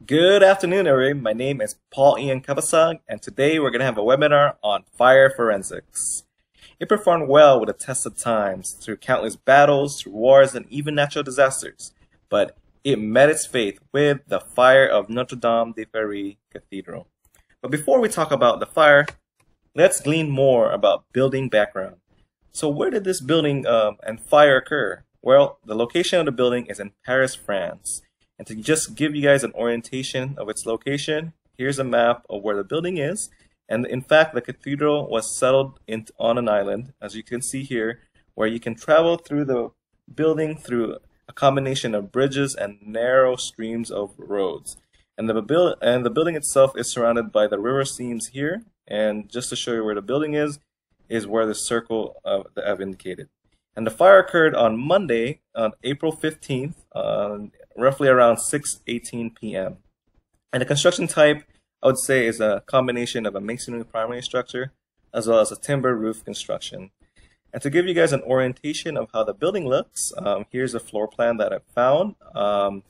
Good afternoon, everybody. My name is Paul Ian Kabasag, and today we're going to have a webinar on fire forensics. It performed well with the test of times through countless battles, through wars, and even natural disasters, but it met its fate with the fire of Notredame de Paris Cathedral. But before we talk about the fire, let's glean more about building background. So where did this building and fire occur? Well, the location of the building is in Paris, France. And to just give you guys an orientation of its location, here's a map of where the building is. And in fact, the cathedral was settled on an island, as you can see here, where you can travel through the building through a combination of bridges and narrow streams of roads. And the building itself is surrounded by the river seams here. And just to show you where the building is where the circle that I've indicated. And the fire occurred on Monday, on April 15th, roughly around 6:18 p.m. And the construction type, I would say, is a combination of a masonry primary structure as well as a timber roof construction. And to give you guys an orientation of how the building looks, here's a floor plan that I found.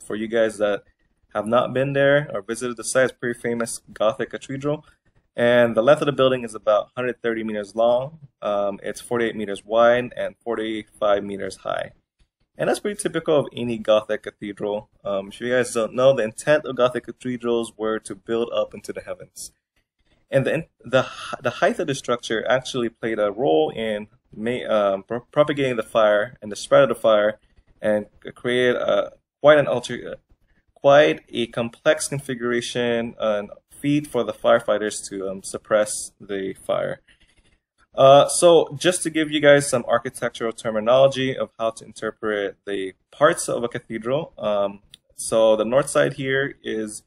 For you guys that have not been there or visited the site, it's a pretty famous Gothic cathedral. And the length of the building is about 130 meters long. It's 48 meters wide and 45 meters high. And that's pretty typical of any Gothic cathedral. If you guys don't know, the intent of Gothic cathedrals were to build up into the heavens. And the height of the structure actually played a role in propagating the fire and the spread of the fire, and created quite a complex configuration and feat for the firefighters to suppress the fire. So just to give you guys some architectural terminology of how to interpret the parts of a cathedral. So the north side here is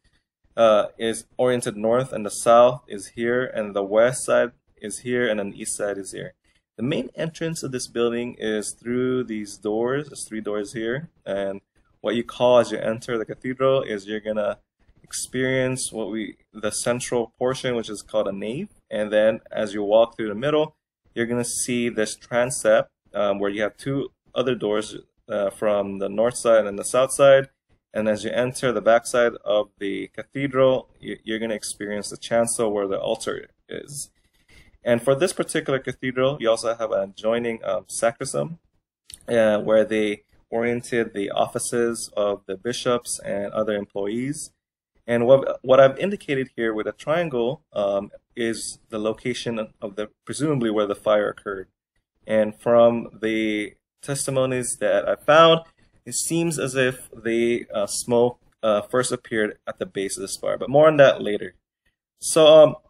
oriented north, and the south is here, and the west side is here, and then the east side is here. The main entrance of this building is through these doors. There's 3 doors here, and what you call as you enter the cathedral is you're gonna experience the central portion, which is called a nave, and then as you walk through the middle, you're going to see this transept where you have 2 other doors from the north side and the south side. And as you enter the back side of the cathedral, you're going to experience the chancel where the altar is. And for this particular cathedral, you also have an adjoining sacristy where they oriented the offices of the bishops and other employees. And what I've indicated here with a triangle is the location of presumably where the fire occurred. And from the testimonies that I found, it seems as if the smoke first appeared at the base of this fire, but more on that later. So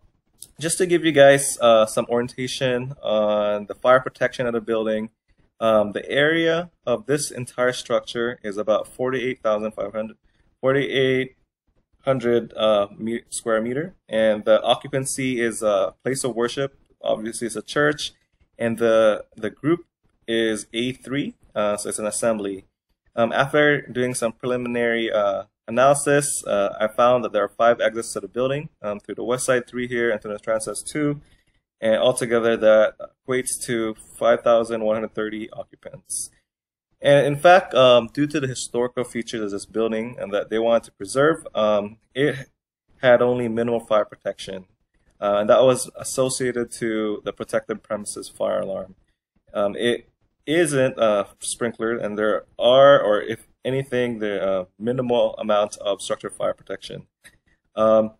just to give you guys some orientation on the fire protection of the building, the area of this entire structure is about 48,500 square meter, and the occupancy is a place of worship. Obviously, it's a church, and the group is A3, so it's an assembly. After doing some preliminary analysis, I found that there are 5 exits to the building, through the west side 3 here, and through the transept 2, and altogether that equates to 5,130 occupants. And in fact, due to the historical features of this building and that they wanted to preserve, it had only minimal fire protection. And that was associated to the protected premises fire alarm. It isn't sprinklered, and there are, or if anything, the minimal amount of structural fire protection. And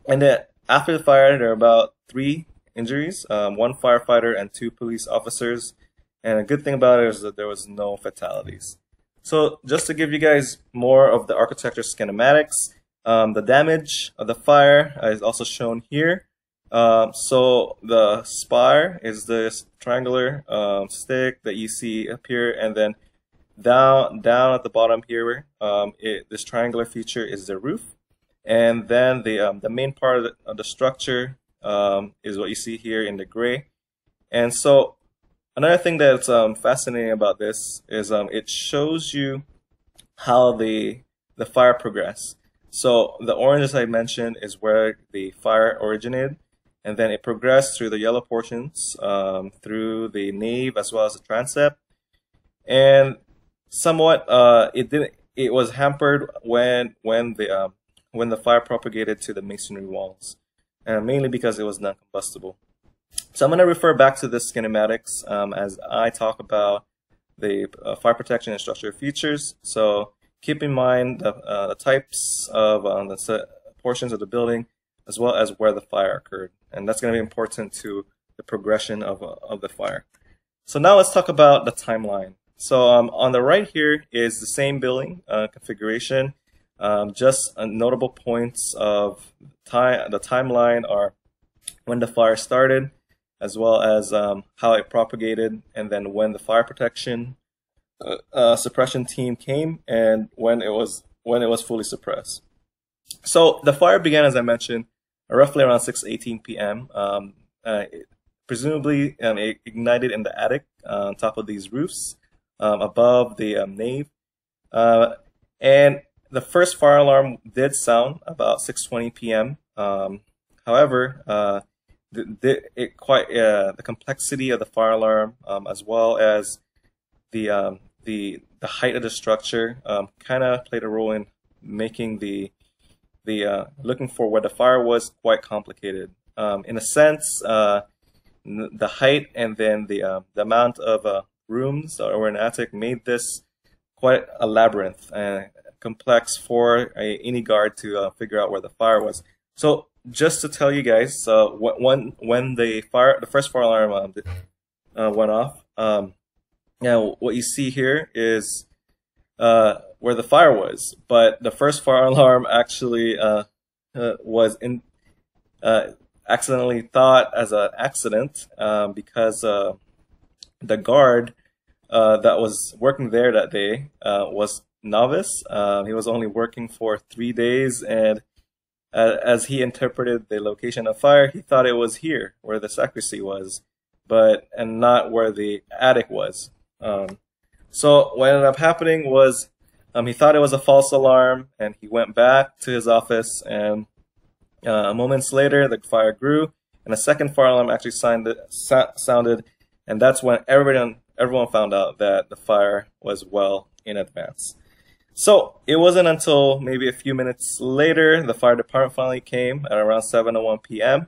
then after the fire, there are about 3 injuries, 1 firefighter and 2 police officers. And a good thing about it is that there was no fatalities. So just to give you guys more of the architecture schematics, the damage of the fire is also shown here. So the spire is this triangular stick that you see up here, and then down at the bottom here, this triangular feature is the roof. And then the main part of the structure is what you see here in the gray. And so another thing that's fascinating about this is it shows you how the fire progressed. So the orange, as I mentioned, is where the fire originated, and then it progressed through the yellow portions, through the nave as well as the transept, and somewhat it was hampered when the when the fire propagated to the masonry walls, mainly because it was non-combustible. So I'm going to refer back to this schematics as I talk about the fire protection and structural features. So keep in mind the types of the portions of the building, as well as where the fire occurred, and that's going to be important to the progression of the fire. So now let's talk about the timeline. So on the right here is the same building configuration. Just notable points of the timeline are when the fire started, as well as how it propagated, and then when the fire protection suppression team came, and when it was fully suppressed. So the fire began, as I mentioned, roughly around 6:18 p.m. Presumably it ignited in the attic on top of these roofs above the nave, and the first fire alarm did sound about 6:20 p.m. However, the complexity of the fire alarm, as well as the height of the structure, kind of played a role in making the looking for where the fire was quite complicated. In a sense, the height and then the amount of rooms that were in the attic made this quite a labyrinth and complex for any guard to figure out where the fire was. So just to tell you guys, when the first fire alarm went off, now what you see here is where the fire was, but the first fire alarm actually was accidentally thought as an accident because the guard that was working there that day was novice. He was only working for 3 days, and as he interpreted the location of fire, he thought it was here where the sacristy was, and not where the attic was. So what ended up happening was he thought it was a false alarm, and he went back to his office, and moments later the fire grew, and a second fire alarm actually sounded, and that's when everyone found out that the fire was well in advance. So it wasn't until maybe a few minutes later the fire department finally came at around 7:01 p.m.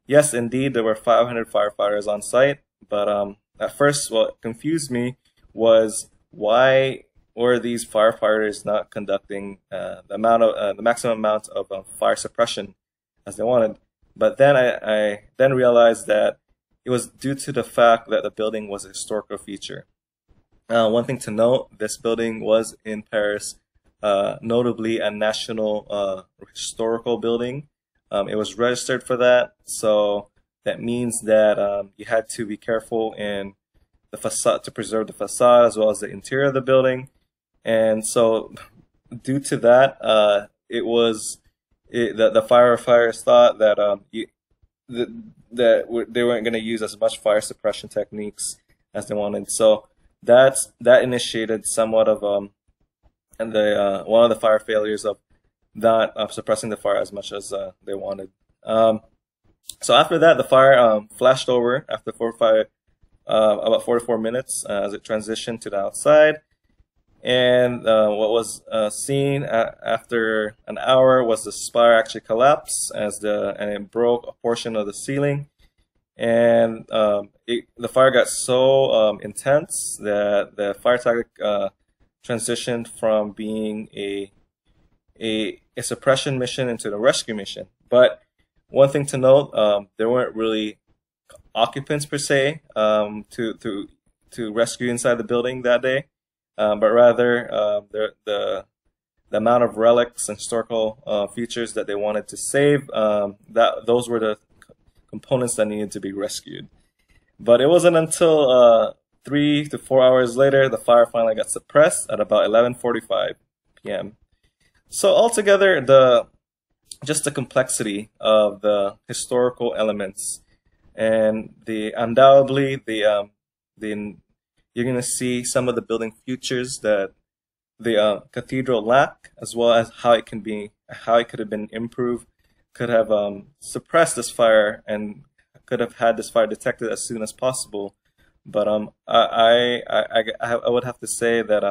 Yes, indeed, there were 500 firefighters on site, but at first what confused me was why were these firefighters not conducting the maximum amount of fire suppression as they wanted. But then I then realized that it was due to the fact that the building was a historical feature. One thing to note, this building was in Paris, notably a national historical building. It was registered for that, so that means that you had to be careful in the facade to preserve the facade as well as the interior of the building. And so due to that, the firefighters thought that that they weren't going to use as much fire suppression techniques as they wanted. So that initiated somewhat of one of the fire failures of not suppressing the fire as much as they wanted. So after that, the fire flashed over after about 44 minutes as it transitioned to the outside. And what was seen after an hour was the spire actually collapsed and it broke a portion of the ceiling. And the fire got so intense that the fire tactic transitioned from being a suppression mission into the rescue mission. But one thing to note, there weren't really occupants per se to rescue inside the building that day. But rather the amount of relics and historical features that they wanted to save, those were the components that needed to be rescued. But it wasn't until 3 to 4 hours later the fire finally got suppressed at about 11:45 p.m. So altogether, just the complexity of the historical elements, and undoubtedly you're going to see some of the building features that the cathedral lack, as well as how it could have been improved, could have suppressed this fire and could have had this fire detected as soon as possible. But I would have to say that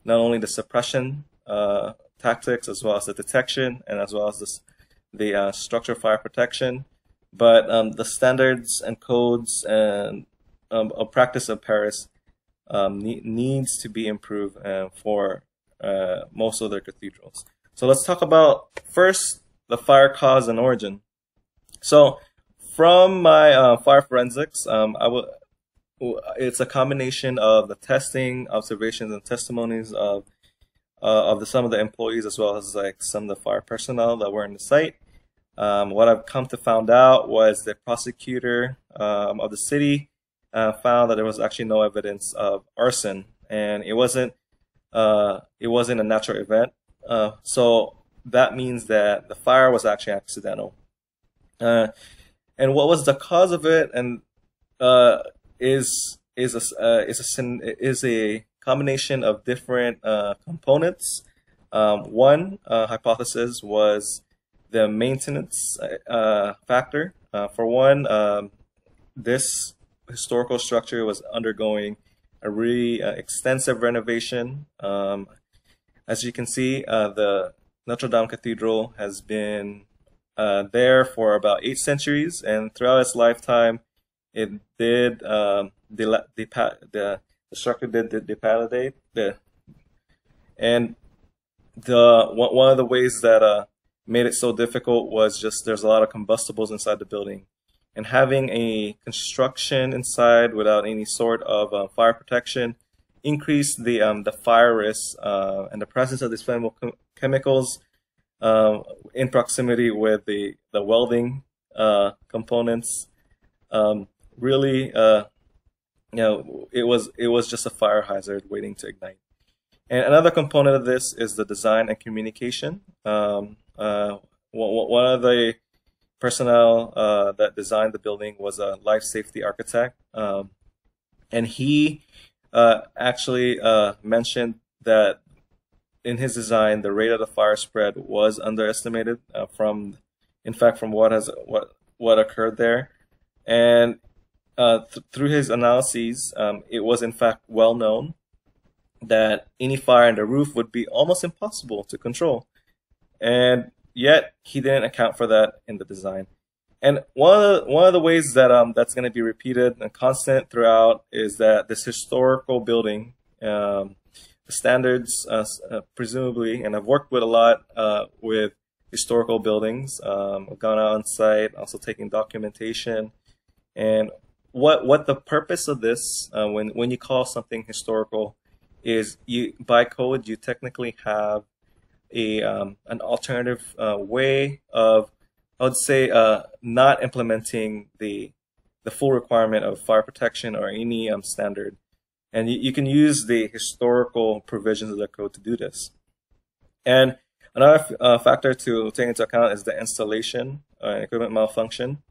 not only the suppression tactics, as well as the detection, and as well as the structure fire protection. But the standards and codes and of practice of Paris needs to be improved for most of their cathedrals. So let's talk about first the fire cause and origin. So from my fire forensics, it's a combination of the testing, observations, and testimonies of some of the employees, as well as like some of the fire personnel that were in the site. What I've come to find out was the prosecutor of the city found that there was actually no evidence of arson, and it wasn't a natural event. So that means that the fire was actually accidental. And what was the cause of it? And is a combination of different components. One hypothesis was the maintenance factor. For one, this historical structure was undergoing a really extensive renovation. As you can see, the Notredame Cathedral has been there for about 8 centuries, and throughout its lifetime, it did the structure did depallidate. And one of the ways that made it so difficult was just there's a lot of combustibles inside the building, and having a construction inside without any sort of fire protection increased the fire risk and the presence of these flammable chemicals in proximity with the welding components. Really, it was just a fire hazard waiting to ignite. And another component of this is the design and communication. One of the personnel that designed the building was a life safety architect, and he actually mentioned that in his design, the rate of the fire spread was underestimated from what occurred there. And through his analyses, it was in fact well known that any fire in the roof would be almost impossible to control. And yet he didn't account for that in the design. And one of the ways that that's going to be repeated and constant throughout is that this historical building, the standards, presumably, and I've worked with a lot with historical buildings. I've gone out on site, also taking documentation. And what the purpose of this, when you call something historical, is by code you technically have an alternative way of, I would say, not implementing the full requirement of fire protection or any standard. And you can use the historical provisions of the code to do this. And another factor to take into account is the installation and equipment malfunction.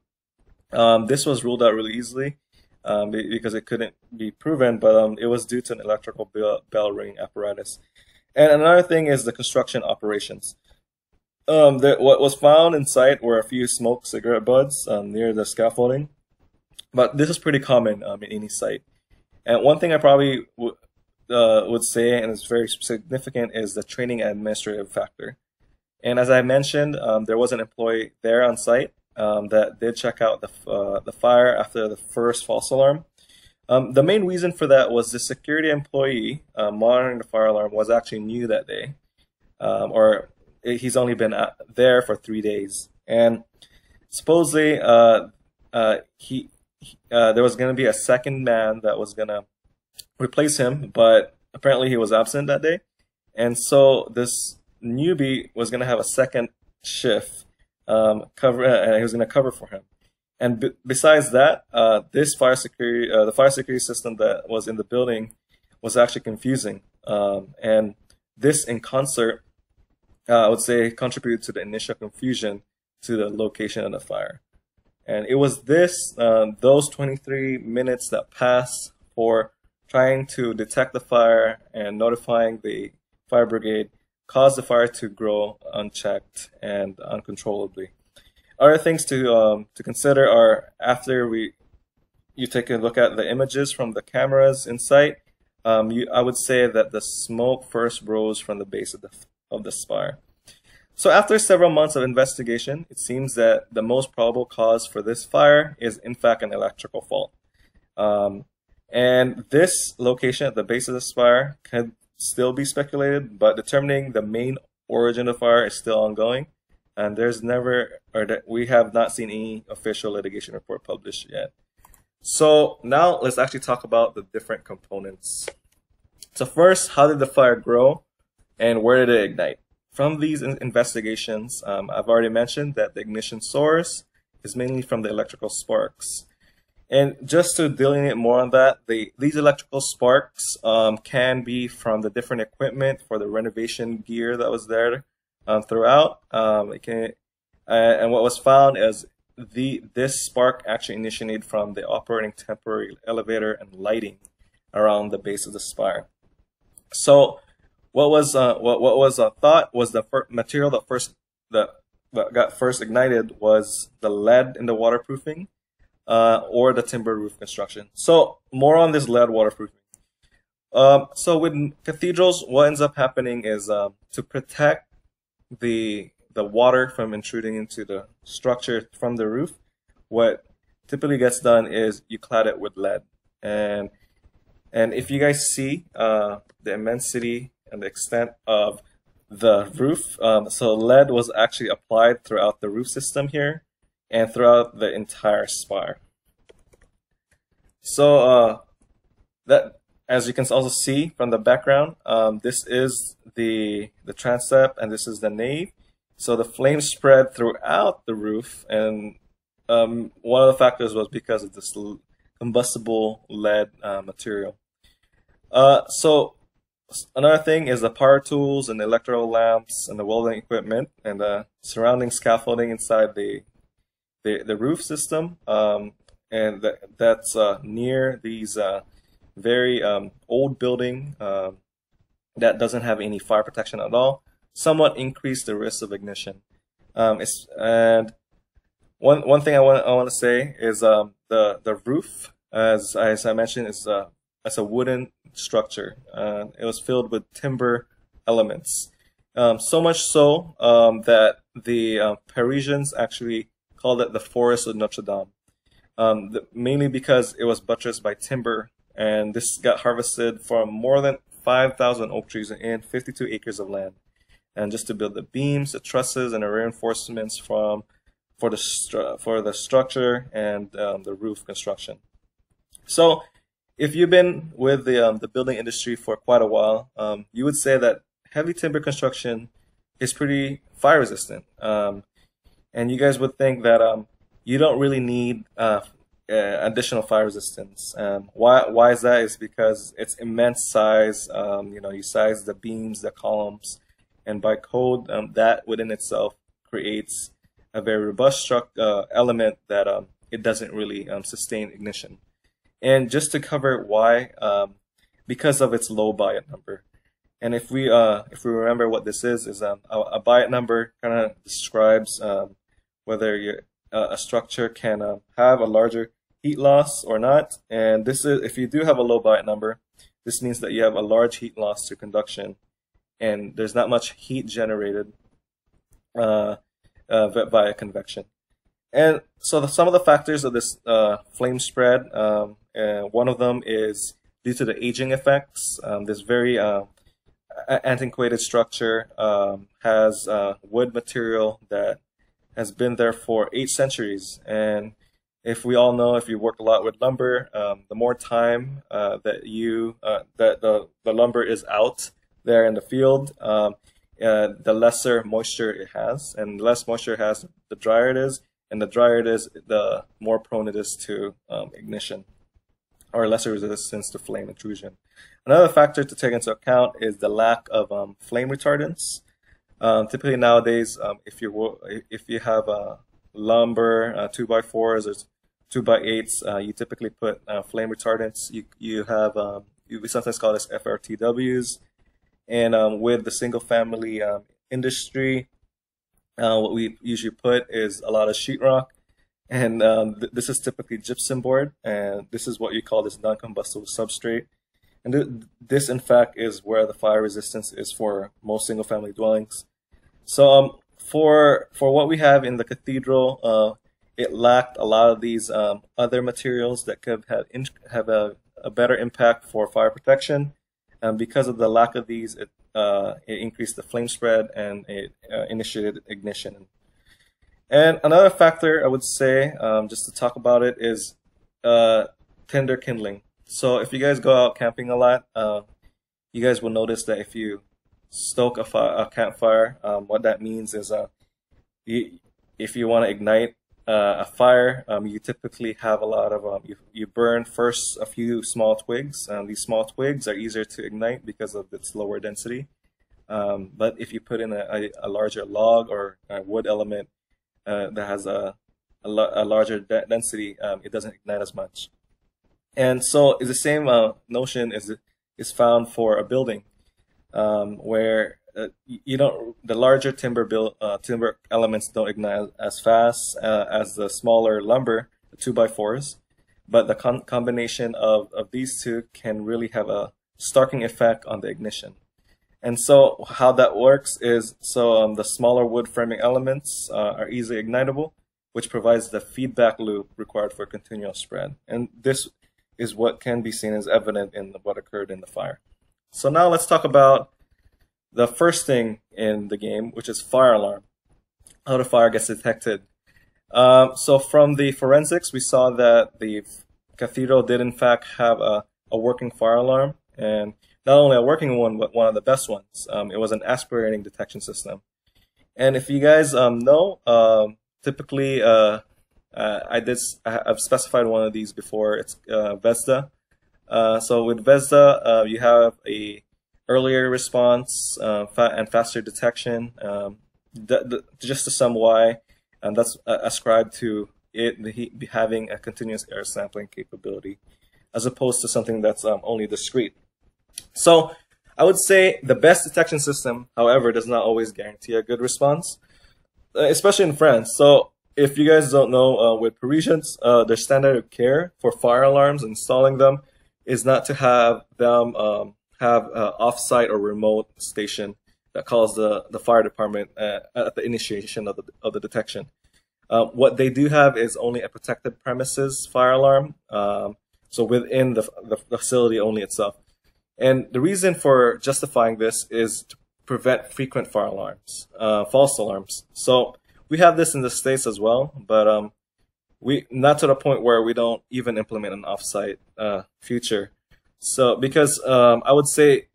This was ruled out really easily because it couldn't be proven, but it was due to an electrical bell ringing apparatus. And another thing is the construction operations. What was found in sight were a few smoked cigarette butts near the scaffolding, but this is pretty common in any site. And one thing I probably would say, and it's very significant, is the training and administrative factor. And as I mentioned, there was an employee there on site that did check out the fire after the first false alarm. The main reason for that was the security employee monitoring the fire alarm was actually new that day, or he's only been there for 3 days. And supposedly there was going to be a second man that was going to replace him, but apparently he was absent that day. And so this newbie was going to have a second shift and he was going to cover for him. And besides that, this fire security, the fire security system that was in the building was actually confusing. And this in concert, I would say, contributed to the initial confusion to the location of the fire. And it was those 23 minutes that passed for trying to detect the fire and notifying the fire brigade caused the fire to grow unchecked and uncontrollably. Other things to consider are, after you take a look at the images from the cameras in sight, I would say that the smoke first rose from the base of of the spire. So after several months of investigation, it seems that the most probable cause for this fire is in fact an electrical fault. And this location at the base of the spire can still be speculated, but determining the main origin of the fire is still ongoing. And we have not seen any official litigation report published yet. So now let's actually talk about the different components. So first, how did the fire grow and where did it ignite? From these investigations, I've already mentioned that the ignition source is mainly from the electrical sparks. And just to delineate more on that, these electrical sparks can be from the different equipment for the renovation gear that was there throughout. And what was found is this spark actually initiated from the operating temporary elevator and lighting around the base of the spire. So what was thought was the material that got first ignited was the lead in the waterproofing. Or the timber roof construction. So more on this lead waterproofing. So with cathedrals, what ends up happening is to protect the water from intruding into the structure from the roof, what typically gets done is you clad it with lead. And if you guys see the immensity and the extent of the roof, so lead was actually applied throughout the roof system here and throughout the entire spire. So that, as you can also see from the background, this is the transept and this is the nave. So the flame spread throughout the roof, and one of the factors was because of this combustible lead material. So another thing is the power tools and the electrical lamps and the welding equipment and the surrounding scaffolding inside the roof system, and that's near these very old building that doesn't have any fire protection at all, somewhat increase the risk of ignition. And one thing I want to say is the roof, as I mentioned, is a wooden structure. It was filled with timber elements, so much so that the Parisians actually called it the Forest of Notredame, mainly because it was buttressed by timber, and this got harvested from more than 5,000 oak trees and 52 acres of land, and just to build the beams, the trusses, and the reinforcements for the structure and the roof construction. So, if you've been with the building industry for quite a while, you would say that heavy timber construction is pretty fire resistant. And you guys would think that you don't really need additional fire resistance. Why is that? Is because it's immense size. You size the beams, the columns, and by code, that within itself creates a very robust element that it doesn't really sustain ignition. And just to cover why, because of its low Biot number. And if we remember what this is a Biot number kind of describes whether a structure can have a larger heat loss or not. And this is, if you do have a low Biot number, this means that you have a large heat loss to conduction, and there's not much heat generated via convection. And so some of the factors of this flame spread, one of them is due to the aging effects. This very antiquated structure has wood material that has been there for 8 centuries. And if we all know, if you work a lot with lumber, the more time that the lumber is out there in the field, the lesser moisture it has, and the less moisture it has, the drier it is, and the drier it is, the more prone it is to ignition, or lesser resistance to flame intrusion. Another factor to take into account is the lack of flame retardants. Typically nowadays, if you have lumber, 2x4s or 2x8s, you typically put flame retardants. We sometimes call this FRTWs. And with the single family industry, what we usually put is a lot of sheetrock, and this is typically gypsum board, and this is what you call this non-combustible substrate. And this, in fact, is where the fire resistance is for most single-family dwellings. So for what we have in the cathedral, it lacked a lot of these other materials that could have a better impact for fire protection. Because of the lack of these, it increased the flame spread and it initiated ignition. And another factor I would say, just to talk about it, is tinder kindling. So if you guys go out camping a lot, you guys will notice that if you stoke a campfire, what that means is if you want to ignite a fire, you typically have a lot of you burn first a few small twigs. These small twigs are easier to ignite because of its lower density. But if you put in a larger log or a wood element that has a larger density, it doesn't ignite as much. And so the same notion is found for a building, where the larger timber elements don't ignite as fast as the smaller lumber, the 2x4s, but the combination of these two can really have a starking effect on the ignition. And so how that works is, the smaller wood framing elements are easily ignitable, which provides the feedback loop required for continual spread. And this is what can be seen as evident in what occurred in the fire. So now let's talk about the first thing in the game, which is fire alarm, how the fire gets detected. So from the forensics, we saw that the cathedral did in fact have a working fire alarm, and not only a working one, but one of the best ones. It was an aspirating detection system. And if you guys know, typically I've specified one of these before. It's VESDA. So with VESDA, you have a earlier response and faster detection. Just to sum why, that's ascribed to it having a continuous air sampling capability, as opposed to something that's only discrete. So I would say the best detection system, however, does not always guarantee a good response, especially in France. So if you guys don't know, with Parisians, their standard of care for fire alarms, installing them, is not to have them have an off-site or remote station that calls the fire department at the initiation of the detection. What they do have is only a protected premises fire alarm, so within the facility only itself. And the reason for justifying this is to prevent frequent fire alarms, false alarms. So we have this in the States as well, but we not to the point where we don't even implement an off-site feature. So because I would say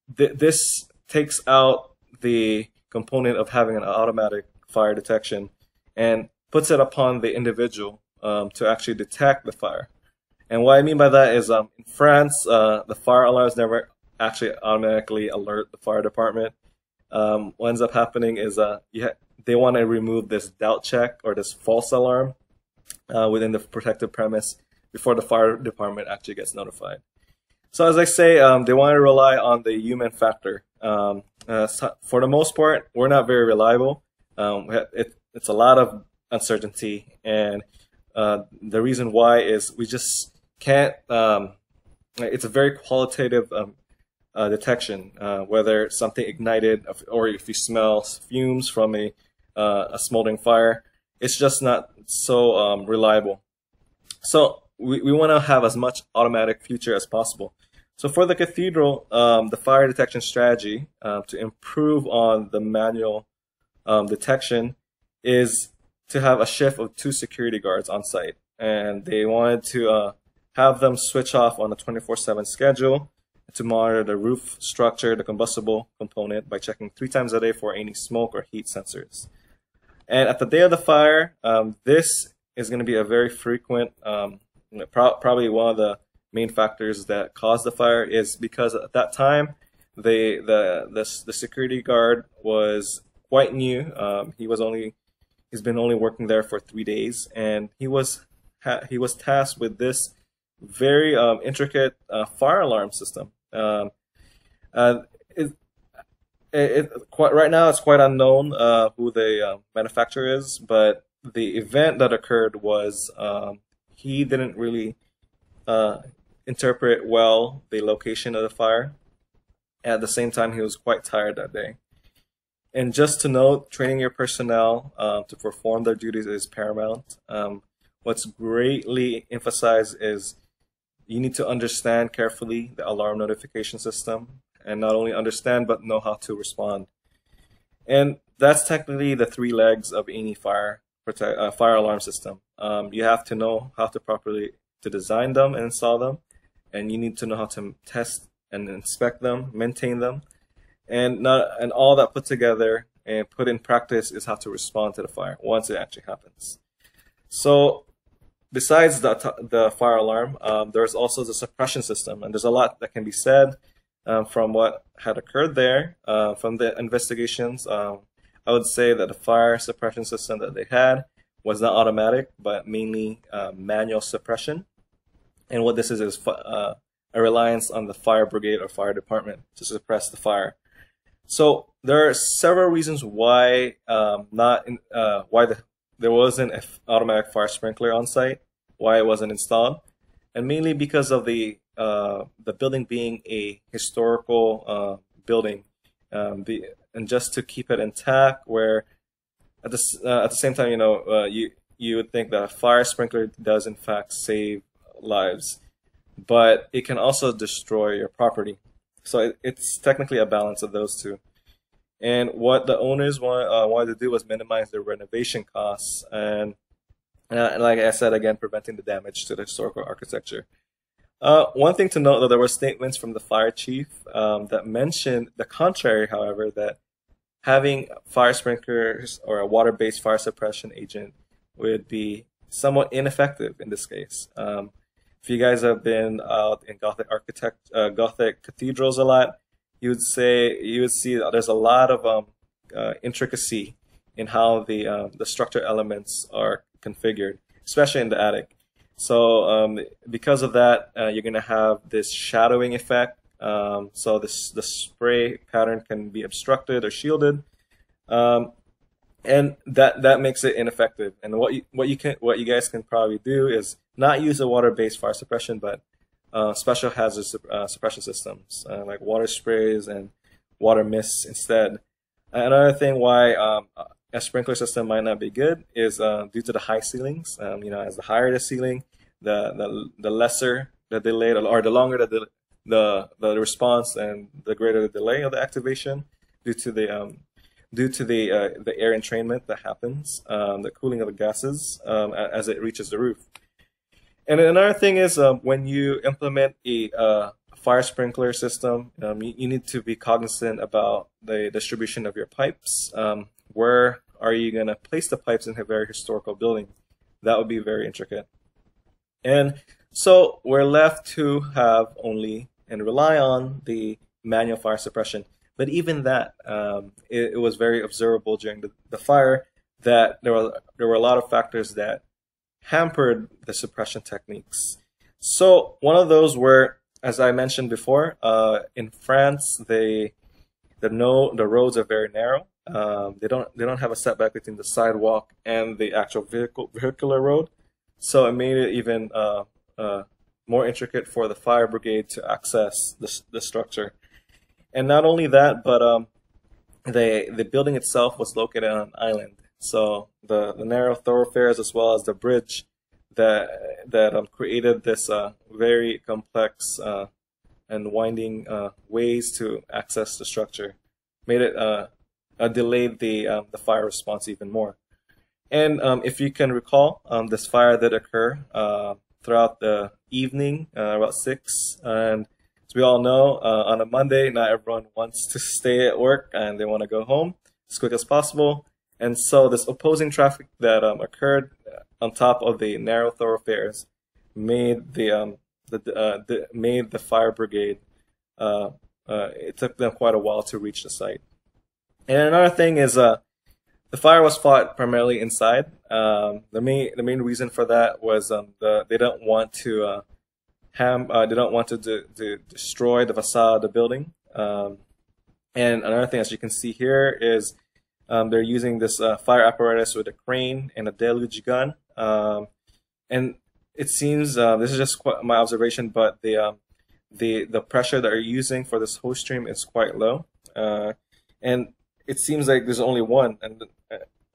this takes out the component of having an automatic fire detection and puts it upon the individual to actually detect the fire. And what I mean by that is in France, the fire alarms never actually automatically alert the fire department. What ends up happening is they want to remove this doubt check or this false alarm within the protected premise before the fire department actually gets notified. So as I say, they want to rely on the human factor. For the most part, we're not very reliable. It's a lot of uncertainty, and the reason why is we just can't. It's a very qualitative detection, whether something ignited or if you smell fumes from a smoldering fire. It's just not so reliable. So we want to have as much automatic feature as possible. So for the cathedral, the fire detection strategy to improve on the manual detection is to have a shift of 2 security guards on site. And they wanted to have them switch off on a 24/7 schedule to monitor the roof structure, the combustible component, by checking 3 times a day for any smoke or heat sensors. And at the day of the fire, this is going to be a very frequent, probably one of the main factors that caused the fire, is because at that time the security guard was quite new. He's been only working there for 3 days, and he was tasked with this very intricate fire alarm system. Right now it's quite unknown who the manufacturer is, but the event that occurred was he didn't really interpret well the location of the fire. At the same time, he was quite tired that day. And just to note, training your personnel to perform their duties is paramount. What's greatly emphasized is you need to understand carefully the alarm notification system, and not only understand, but know how to respond. And that's technically the three legs of any fire alarm system. You have to know how to properly to design them and install them, and you need to know how to test and inspect them, maintain them. And all that put together and put in practice is how to respond to the fire once it actually happens. So besides the fire alarm, there's also the suppression system, and there's a lot that can be said from what had occurred there. From the investigations, I would say that the fire suppression system that they had was not automatic, but mainly manual suppression. And what this is a reliance on the fire brigade or fire department to suppress the fire. So there are several reasons why there wasn't an automatic fire sprinkler on site, why it wasn't installed, and mainly because of the building being a historical building, and just to keep it intact. Where at the same time, you would think that a fire sprinkler does in fact save lives, but it can also destroy your property. So it's technically a balance of those two. And what the owners wanted to do was minimize their renovation costs, and like I said, again, preventing the damage to the historical architecture. One thing to note, though, there were statements from the fire chief that mentioned the contrary, however, that having fire sprinklers or a water-based fire suppression agent would be somewhat ineffective in this case. If you guys have been out in Gothic cathedrals a lot, you would see that there's a lot of intricacy in how the structure elements are configured, especially in the attic. So because of that, you're going to have this shadowing effect. So the spray pattern can be obstructed or shielded, and that makes it ineffective. And what you guys can probably do is not use a water-based fire suppression, but special hazard suppression systems like water sprays and water mists instead. Another thing why a sprinkler system might not be good is due to the high ceilings. As the higher the ceiling, the lesser the delay, or the longer the response, and the greater the delay of the activation due to the air entrainment that happens, the cooling of the gases as it reaches the roof. And another thing is when you implement a fire sprinkler system, you need to be cognizant about the distribution of your pipes. Where are you going to place the pipes in a very historical building? That would be very intricate. And so we're left to have only and rely on the manual fire suppression. But even that, it was very observable during the fire that there were a lot of factors that hampered the suppression techniques. So one of those were, as I mentioned before, in France, the roads are very narrow. They don't have a setback between the sidewalk and the actual vehicular road, so it made it even more intricate for the fire brigade to access the structure. And not only that, but the building itself was located on an island. So the narrow thoroughfares as well as the bridge that created this very complex and winding ways to access the structure made it delayed the fire response even more. And if you can recall, this fire did occur throughout the evening, about 6. And as we all know, on a Monday, not everyone wants to stay at work and they want to go home as quick as possible. And so this opposing traffic that occurred on top of the narrow thoroughfares made the fire brigade. It took them quite a while to reach the site. And another thing is the fire was fought primarily inside. The main reason for that was they don't want to destroy the facade of the building. And another thing, as you can see here, is they're using this fire apparatus with a crane and a deluge gun. And it seems this is just my observation, but the pressure that you're using for this hose stream is quite low, and it seems like there's only one, and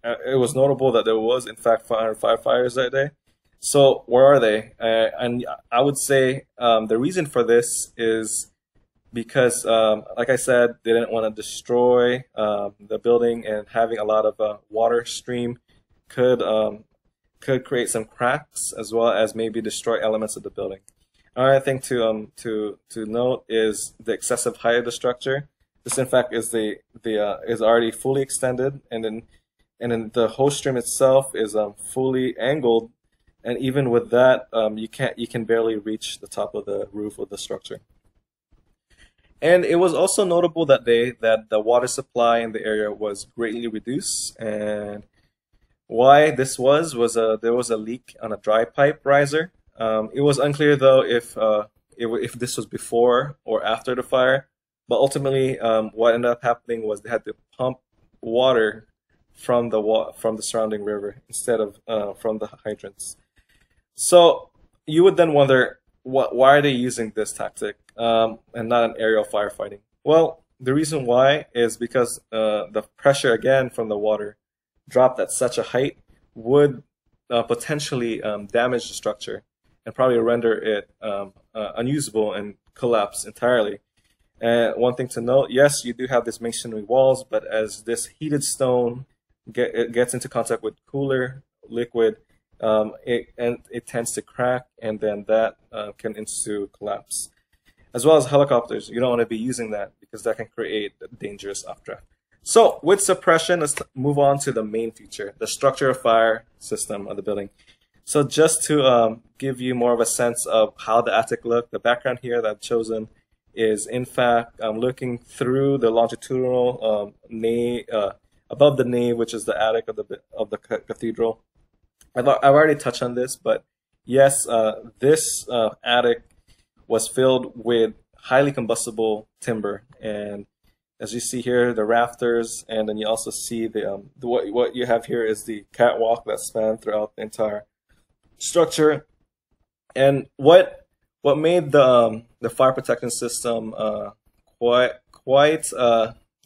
it was notable that there was in fact 505 fires that day. So where are they? And I would say the reason for this is because, like I said, they didn't want to destroy the building, and having a lot of water stream could create some cracks as well as maybe destroy elements of the building. Another thing to note is the excessive height of the structure. This, in fact, is is already fully extended, and then the hose stream itself is fully angled, and even with that, you can barely reach the top of the roof of the structure. And it was also notable that the water supply in the area was greatly reduced, and why this was there was a leak on a dry pipe riser. It was unclear though if this was before or after the fire, but ultimately what ended up happening was they had to pump water from the surrounding river instead of from the hydrants. So you would then wonder, why are they using this tactic and not an aerial firefighting? Well, the reason why is because the pressure again from the water dropped at such a height would potentially damage the structure and probably render it unusable and collapse entirely. And one thing to note, yes, you do have these masonry walls, but as this heated stone gets into contact with cooler liquid, it tends to crack, and then that can ensue collapse. As well as helicopters, you don't want to be using that because that can create a dangerous updraft. So with suppression, let's move on to the main feature, the structure of fire system of the building. So just to give you more of a sense of how the attic looked, the background here that I've chosen is in fact looking through the longitudinal nave, above the nave, which is the attic of the cathedral. I've already touched on this, but yes, this attic was filled with highly combustible timber, and as you see here, the rafters, and then you also see what you have here is the catwalk that spanned throughout the entire structure. And what made the fire protection system quite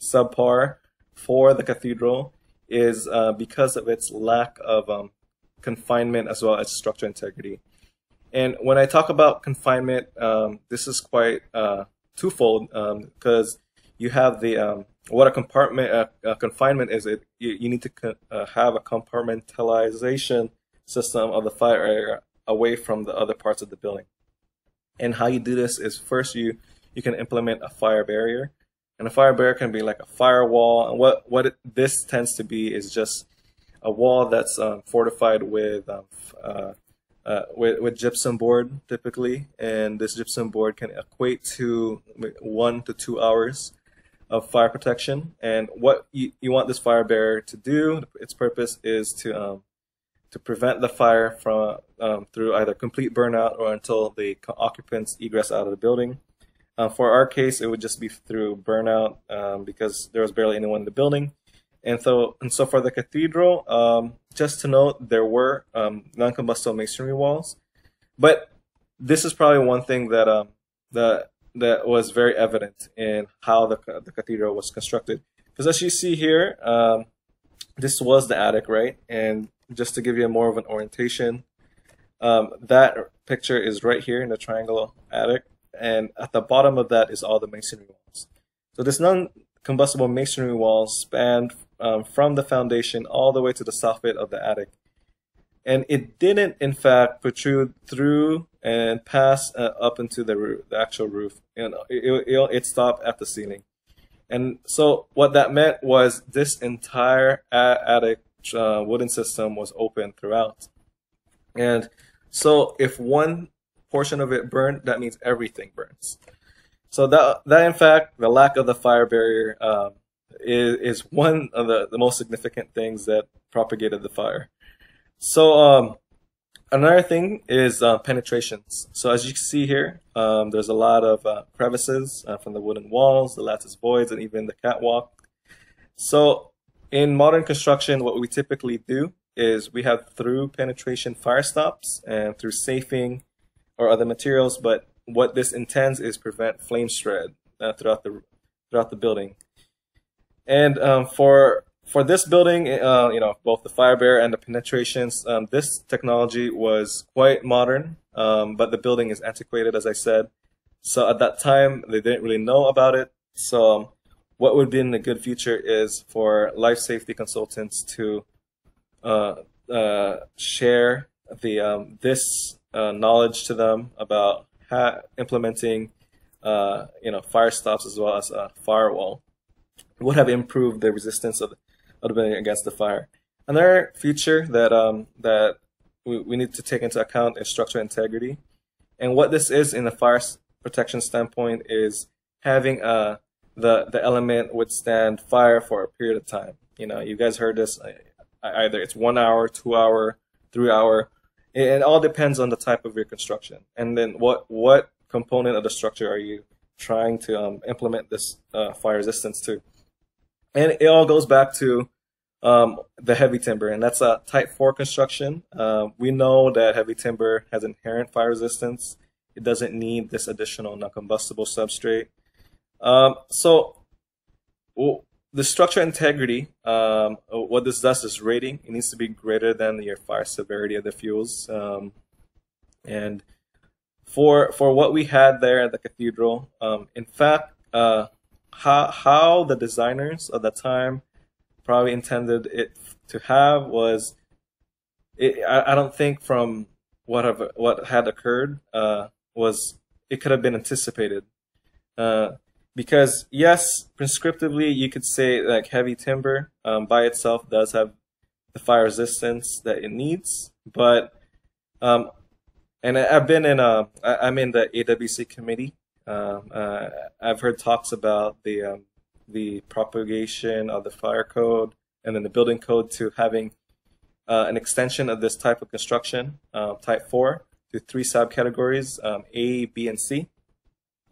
subpar for the cathedral is because of its lack of confinement as well as structural integrity. And when I talk about confinement, this is quite twofold, because you have what a confinement is. You need to have a compartmentalization system of the fire area away from the other parts of the building. And how you do this is first you can implement a fire barrier, and a fire barrier can be like a firewall. And what this tends to be is just a wall that's fortified with gypsum board typically, and this gypsum board can equate to 1 to 2 hours of fire protection. And what you want this fire barrier to do, its purpose is to prevent the fire from through either complete burnout or until the occupants egress out of the building. For our case, it would just be through burnout because there was barely anyone in the building. And so for the cathedral, just to note, there were non-combustible masonry walls, but this is probably one thing that that was very evident in how the cathedral was constructed. Because as you see here, this was the attic, right? And just to give you more of an orientation, that picture is right here in the triangle attic, and at the bottom of that is all the masonry walls. So this non-combustible masonry walls spanned from the foundation all the way to the soffit of the attic. And it didn't, in fact, protrude through and pass up into the actual roof. And it stopped at the ceiling. And so what that meant was this entire attic wooden system was open throughout. And so if one portion of it burned, that means everything burns. So that in fact, the lack of the fire barrier is one of the most significant things that propagated the fire. So another thing is penetrations. So as you can see here, there's a lot of crevices from the wooden walls, the lattice voids, and even the catwalk. So in modern construction, what we typically do is we have through penetration fire stops and through safing or other materials, but what this intends is prevent flame spread throughout the building. And for this building, both the fire barrier and the penetrations, this technology was quite modern, but the building is antiquated, as I said. So at that time, they didn't really know about it. So what would be in the good future is for life safety consultants to share this knowledge to them about implementing fire stops as well as a firewall. It would have improved the resistance of the building against the fire. Another feature that we need to take into account is structural integrity. And what this is in a fire protection standpoint is having the element withstand fire for a period of time. You guys heard this, either it's 1 hour, 2 hour, 3 hour. It all depends on the type of your construction. And then what component of the structure are you trying to implement this fire resistance to? And it all goes back to the heavy timber, and that's a type 4 construction. We know that heavy timber has inherent fire resistance. It doesn't need this additional non-combustible substrate. The structural integrity, what this does is rating. It needs to be greater than your fire severity of the fuels. And for what we had there at the cathedral, in fact, how the designers of the time probably intended it to have was, I don't think from what had occurred was it could have been anticipated. Because yes, prescriptively you could say like heavy timber by itself does have the fire resistance that it needs, but and I'm in the AWC committee. I've heard talks about the propagation of the fire code and then the building code to having an extension of this type of construction, type 4, to 3 subcategories, A, B, and C.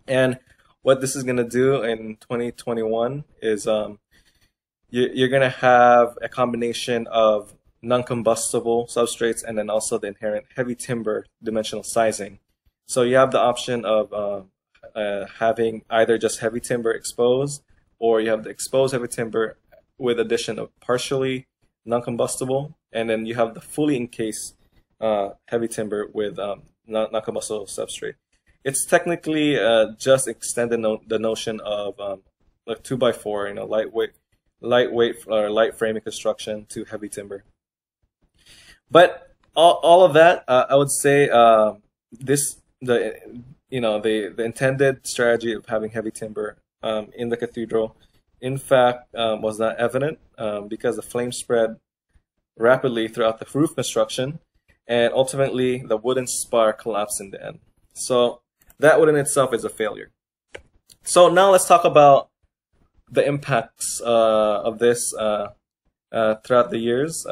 And what this is going to do in 2021 is you're going to have a combination of non-combustible substrates and then also the inherent heavy timber dimensional sizing. So you have the option of having either just heavy timber exposed, or you have the exposed heavy timber with addition of partially non-combustible, and then you have the fully encased heavy timber with non-combustible substrate. It's technically just extending the notion of like 2x4, lightweight or light framing construction to heavy timber. But all of that, I would say, the intended strategy of having heavy timber in the cathedral, in fact, was not evident because the flame spread rapidly throughout the roof construction, and ultimately the wooden spar collapsed in the end. So that would in itself is a failure. So now let's talk about the impacts of this throughout the years.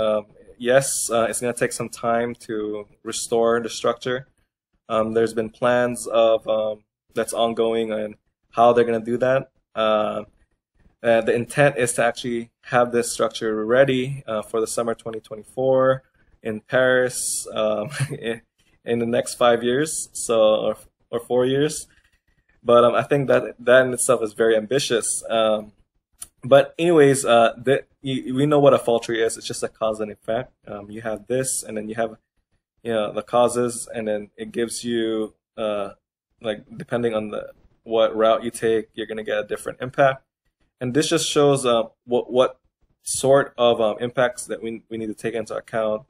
Yes, it's going to take some time to restore the structure. There's been plans of that's ongoing and how they're going to do that. The intent is to actually have this structure ready for the summer 2024 in Paris in the next 5 years, so or 4 years. But I think that in itself is very ambitious. But anyways, we know what a fault tree is. It's just a cause and effect. You have this, and then you have the causes, and then it gives you like depending on what route you take, you're gonna get a different impact. And this just shows what sort of impacts that we need to take into account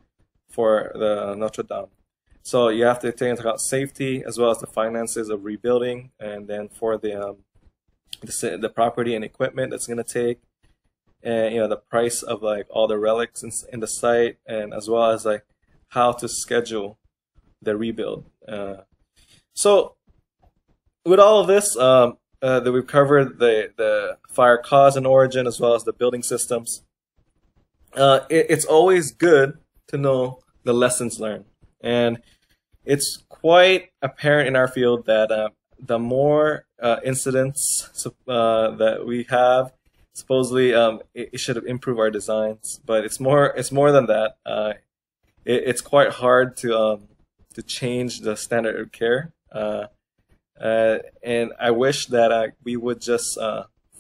for the Notre Dame. So you have to take into account safety as well as the finances of rebuilding, and then for the property and equipment that's going to take, and the price of like all the relics in the site, and as well as like how to schedule the rebuild. So with all of this, that we've covered the fire cause and origin as well as the building systems. It's always good to know the lessons learned, and it's quite apparent in our field that the more incidents that we have, supposedly it should have improved our designs, but it's more than that. It's quite hard to change the standard of care, and I wish that we would just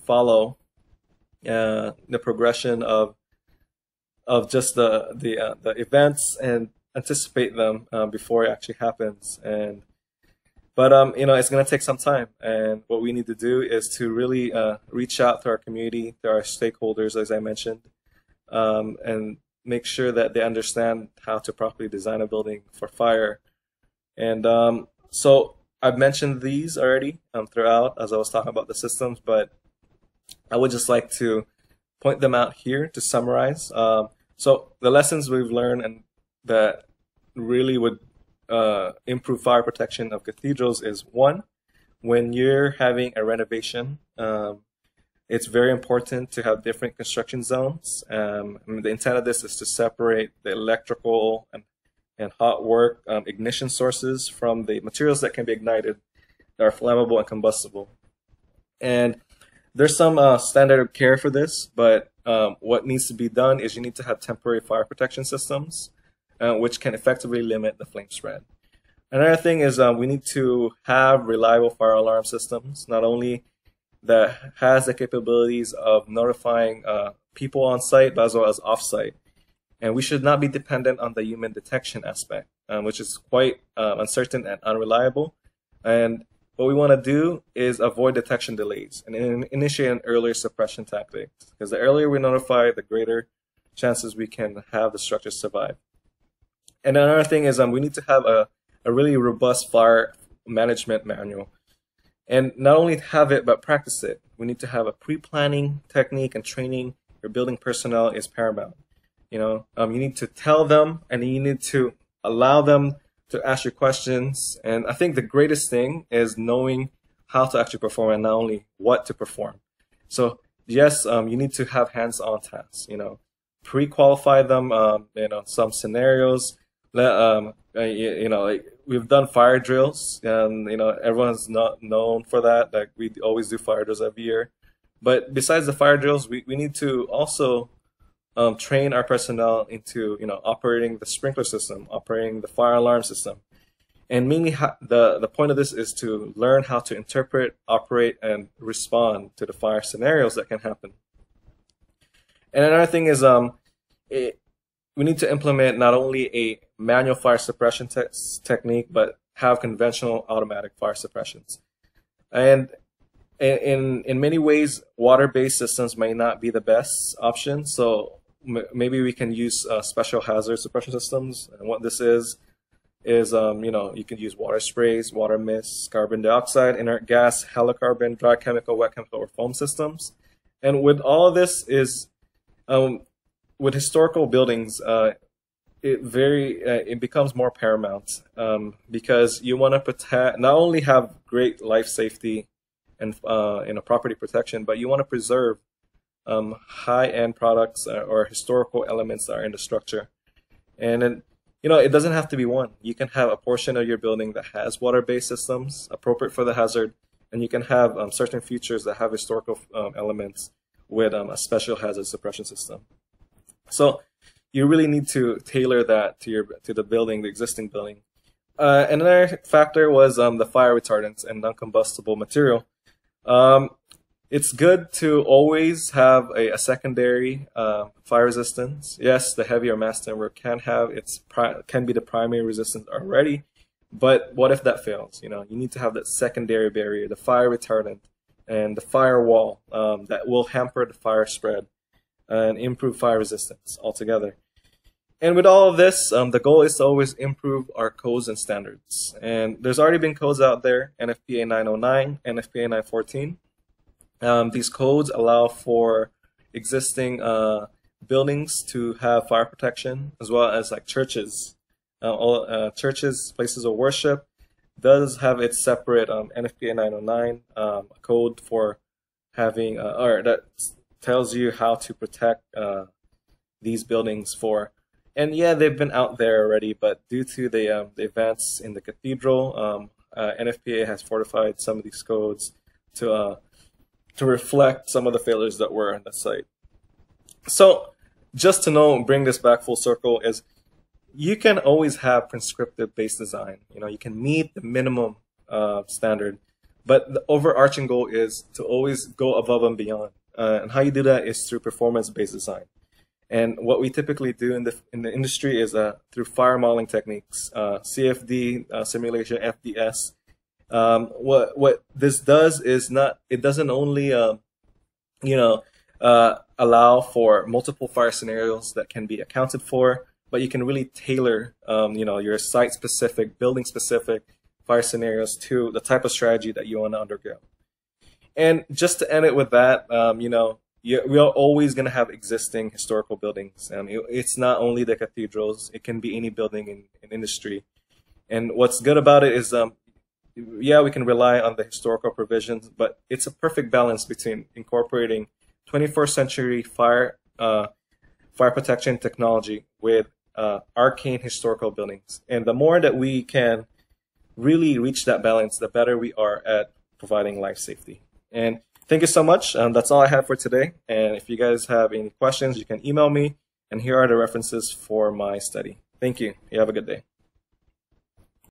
follow the progression of just the events and anticipate them before it actually happens. But it's going to take some time, and what we need to do is to really reach out to our community, to our stakeholders, as I mentioned, and make sure that they understand how to properly design a building for fire. And so I've mentioned these already throughout as I was talking about the systems, but I would just like to point them out here to summarize. So the lessons we've learned and that really would improve fire protection of cathedrals is, one, when you're having a renovation, it's very important to have different construction zones. The intent of this is to separate the electrical and hot work ignition sources from the materials that can be ignited that are flammable and combustible. And there's some standard of care for this, but what needs to be done is you need to have temporary fire protection systems, which can effectively limit the flame spread. Another thing is we need to have reliable fire alarm systems, not only that has the capabilities of notifying people on site, but as well as off-site. And we should not be dependent on the human detection aspect, which is quite uncertain and unreliable. And what we want to do is avoid detection delays and initiate an earlier suppression tactic, because the earlier we notify, the greater chances we can have the structure survive. And another thing is we need to have a really robust fire management manual. And not only have it, but practice it. We need to have a pre-planning technique, and training your building personnel is paramount. You need to tell them, and you need to allow them to ask you questions. And I think the greatest thing is knowing how to actually perform, and not only what to perform. So yes, you need to have hands-on tasks. Pre-qualify them. Some scenarios. We've done fire drills, and everyone's not known for that. Like, we always do fire drills every year. But besides the fire drills, we need to also train our personnel into operating the sprinkler system, operating the fire alarm system. And mainly the point of this is to learn how to interpret, operate, and respond to the fire scenarios that can happen. And another thing is we need to implement not only a manual fire suppression technique, but have conventional automatic fire suppressions. And in many ways, water-based systems may not be the best option. So maybe we can use special hazard suppression systems. And what this is you can use water sprays, water mist, carbon dioxide, inert gas, halocarbon, dry chemical, wet chemical, or foam systems. And with all of this is with historical buildings, it becomes more paramount because you want to protect, not only have great life safety and property protection, but you want to preserve high-end products or historical elements that are in the structure. And then, it doesn't have to be one. You can have a portion of your building that has water-based systems appropriate for the hazard, and you can have certain features that have historical elements with a special hazard suppression system. So you really need to tailor that to the building, the existing building. Another factor was the fire retardants and non-combustible material. It's good to always have a secondary fire resistance. Yes, the heavier mass timber can be the primary resistance already, but what if that fails? You need to have that secondary barrier, the fire retardant, and the firewall that will hamper the fire spread and improve fire resistance altogether. And with all of this, the goal is to always improve our codes and standards. And there's already been codes out there, NFPA 909, NFPA 914. These codes allow for existing buildings to have fire protection, as well as like churches. Churches, places of worship, does have its separate NFPA 909 code for having, or that tells you how to protect these buildings for. And yeah, they've been out there already, but due to the events in the cathedral, NFPA has fortified some of these codes to to reflect some of the failures that were on the site. So just to know, bring this back full circle, is you can always have prescriptive based design. You can meet the minimum standard, but the overarching goal is to always go above and beyond. And how you do that is through performance based design. And what we typically do in the industry is through fire modeling techniques, CFD, simulation, FDS. What this does is it doesn't only allow for multiple fire scenarios that can be accounted for, but you can really tailor your site specific, building specific fire scenarios to the type of strategy that you want to undergo. And just to end it with that, we are always going to have existing historical buildings. It's not only the cathedrals, it can be any building in industry. And what's good about it is, yeah, we can rely on the historical provisions, but it's a perfect balance between incorporating 21st century fire protection technology with arcane historical buildings. And the more that we can really reach that balance, the better we are at providing life safety. And thank you so much. That's all I have for today. And if you guys have any questions, you can email me. And here are the references for my study. Thank you. You have a good day.